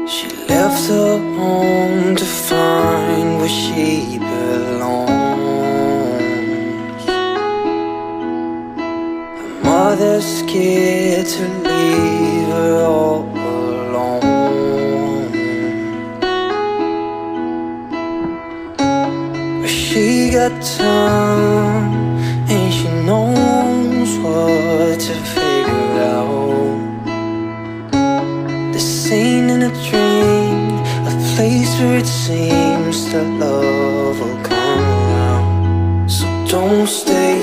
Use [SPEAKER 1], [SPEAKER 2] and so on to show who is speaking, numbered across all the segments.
[SPEAKER 1] She left her home to find where she belongs. Her mother's scared to leave her all alone, but she got time and she knows what to figure out. This ain't in a dream, a place where it seems that love will come around. So don't stay,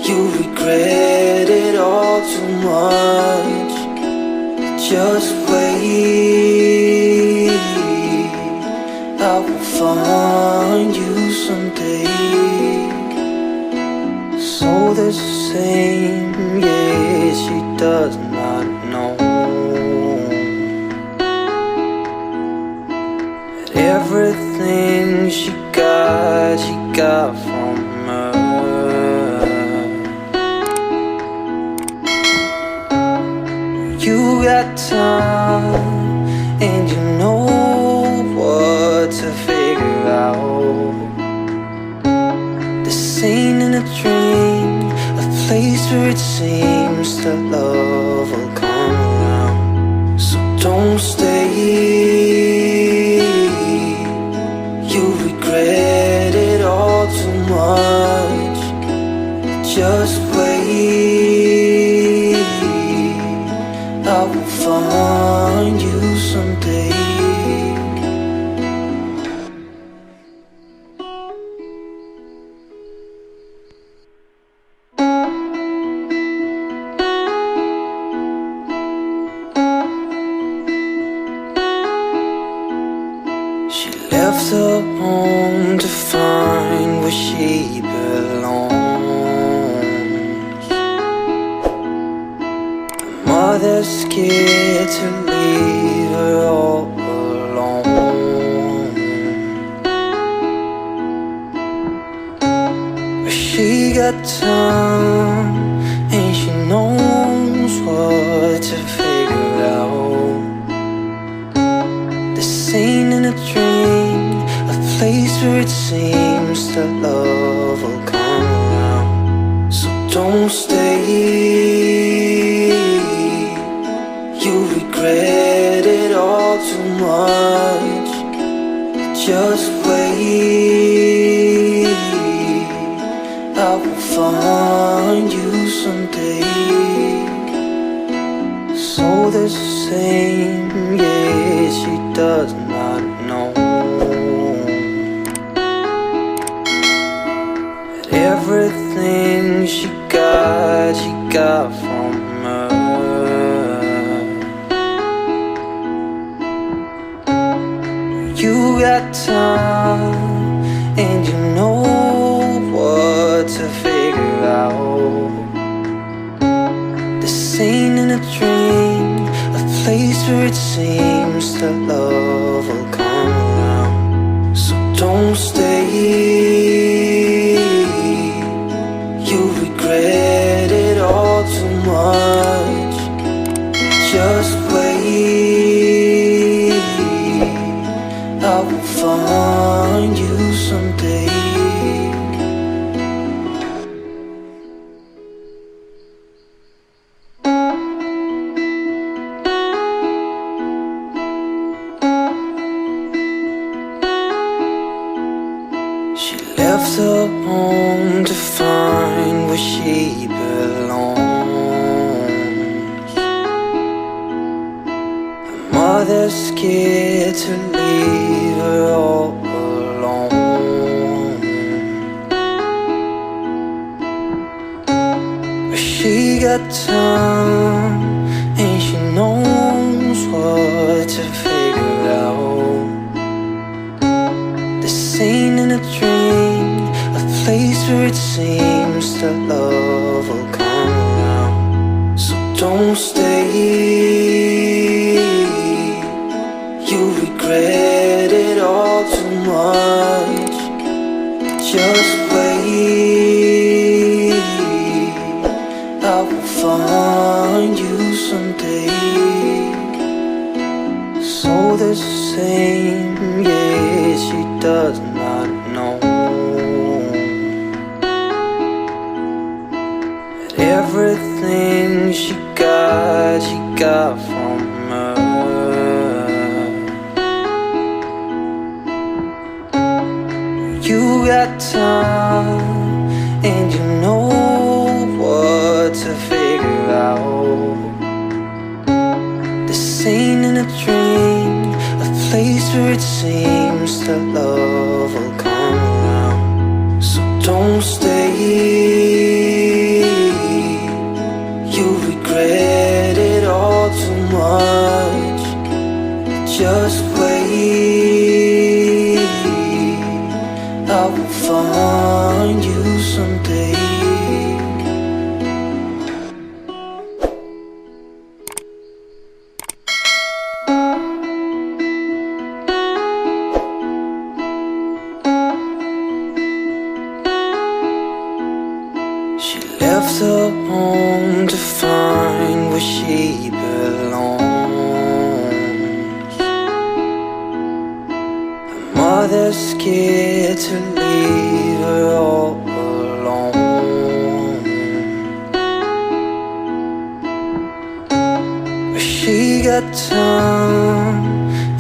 [SPEAKER 1] you regret it all too much. Just wait, I will find you someday. So the same, yeah, she does not know that everything she got from her. You got time and you know what to figure out. This ain't in a dream, a place where it seems that love will come around. So don't stay, you regret it all too much. Just wait, I will find you someday. She left her home to find where she belongs. Her mother's scared to leave her all alone, but she got time and she knows what to figure out. This ain't in a dream, a place where it seems that love will come around. So don't stay, you regret it all too much. Just wait, I will find you someday. So the same, yeah, she does not know that everything she got from her. You got time and you know what to figure out. This ain't in a dream, a place where it seems that love will come around. So don't stay, you regret it all too much. Just wait, I will find you someday. She left her home to find where she belongs. Her mother's scared to leave her all alone, but she got time and she knows what to figure out. This ain't in a dream, a place where it seems that love will come around. So don't stay, you regret it all too much. Just wait, I will find you someday. So the same, yeah, she does not know that everything she got from her. You got time and you know what to figure out. This ain't in a dream, a place where it seems that love will come around. So don't stay, you regret it all too much. Just wait, I will find you someday. She left her home to find where she belongs. Her mother's scared to leave her all alone, but she got time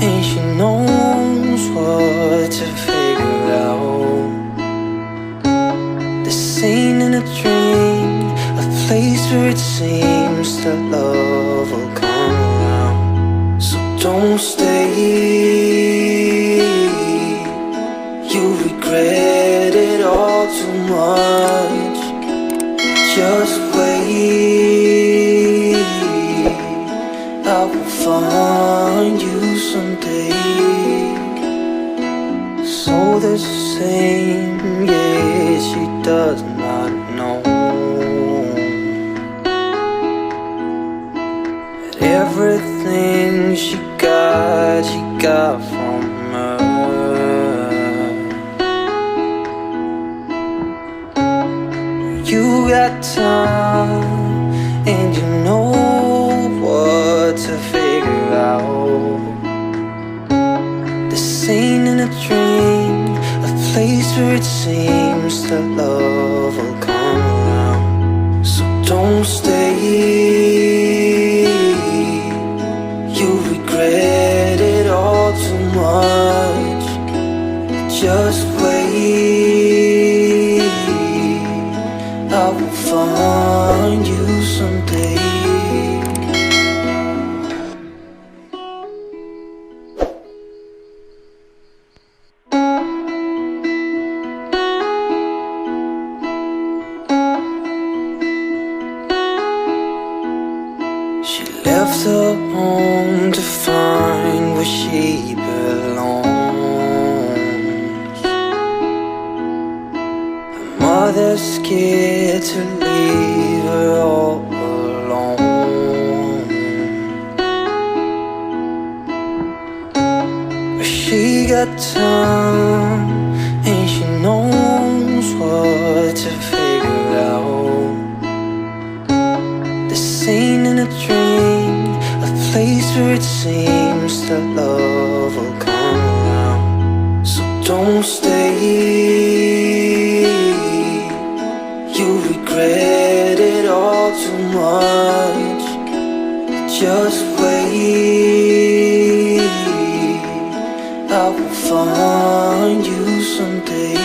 [SPEAKER 1] and she knows what to figure out. This ain't in a dream, a place where it seems that love will come around. So don't stay, you regret it all too much. Just wait, I will find you someday. So the same, yeah, she does not know that everything she got from her. You got time and you know what to figure out. This ain't in a dream, a place where it seems that love will come around. So don't stay, you regret it all too much. Just wait, I will find you someday. She left her home to find where she belongs. Her mother's scared to leave her all alone, but she got time and she knows what to figure out. This ain't in a dream, a place where it seems that love will come around. So don't stay, you regret it all too much. Just wait, I will find you someday.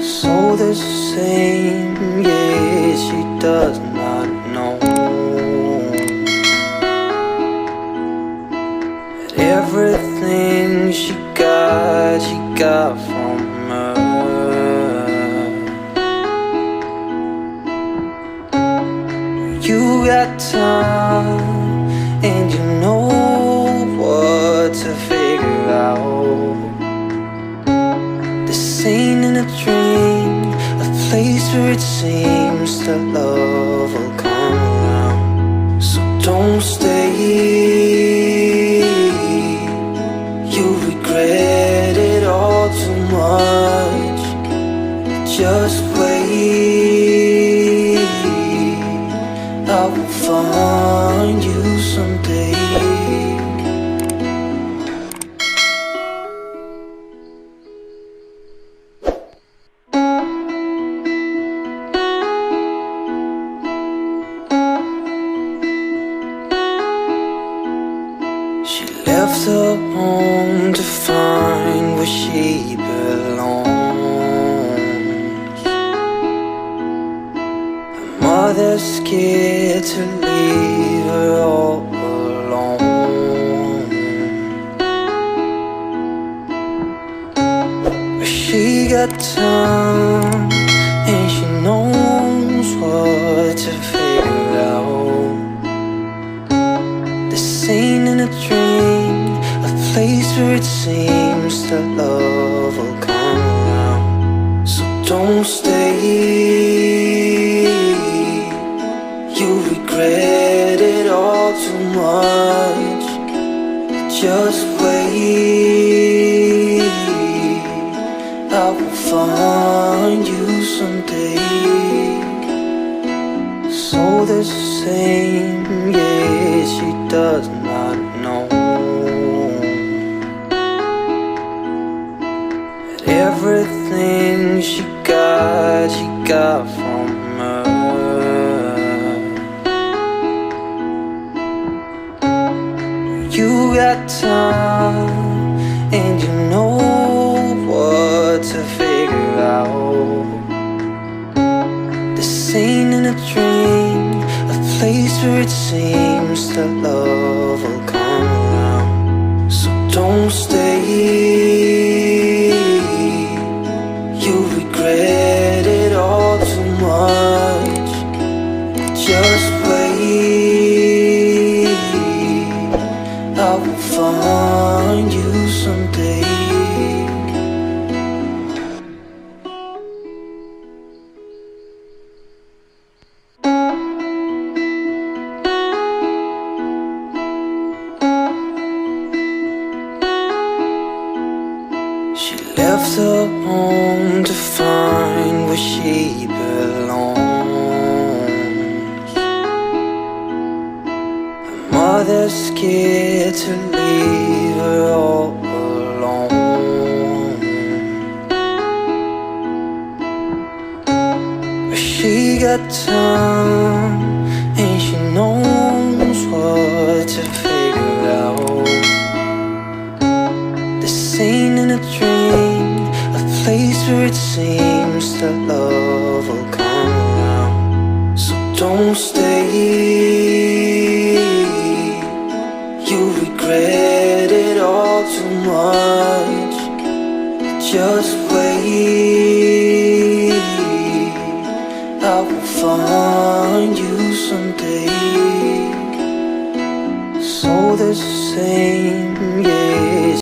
[SPEAKER 1] So the same, yeah, she does not know that everything she got from her. You got time and you know what to figure out. This ain't in a dream, a place where it seems that love will come around. So don't stay, Just wait, I will find you someday. She left her home to find where she belongs. Her mother's scared to leave her all alone. But she got time and she knows what to figure out. This ain't in a dream, a place where it seems that love will come around. So don't stay, you'll regret it all too much. Just wait, I will find you someday. So the same, yeah, she does not know that everything she got from her. You got time and you know what to figure out. This ain't in a dream, a place where it seems that love will come around. So don't stay, you'll regret it all too much. Just wait, I will find you someday. She left her home to find where she belongs. Her mother's scared to leave her all alone. But she got time and she knows what to figure out. This ain't in a dream, a place where it seems that love will come around. So don't stay, you'll regret it all too much. Just wait, I will find you someday. So the same, yeah.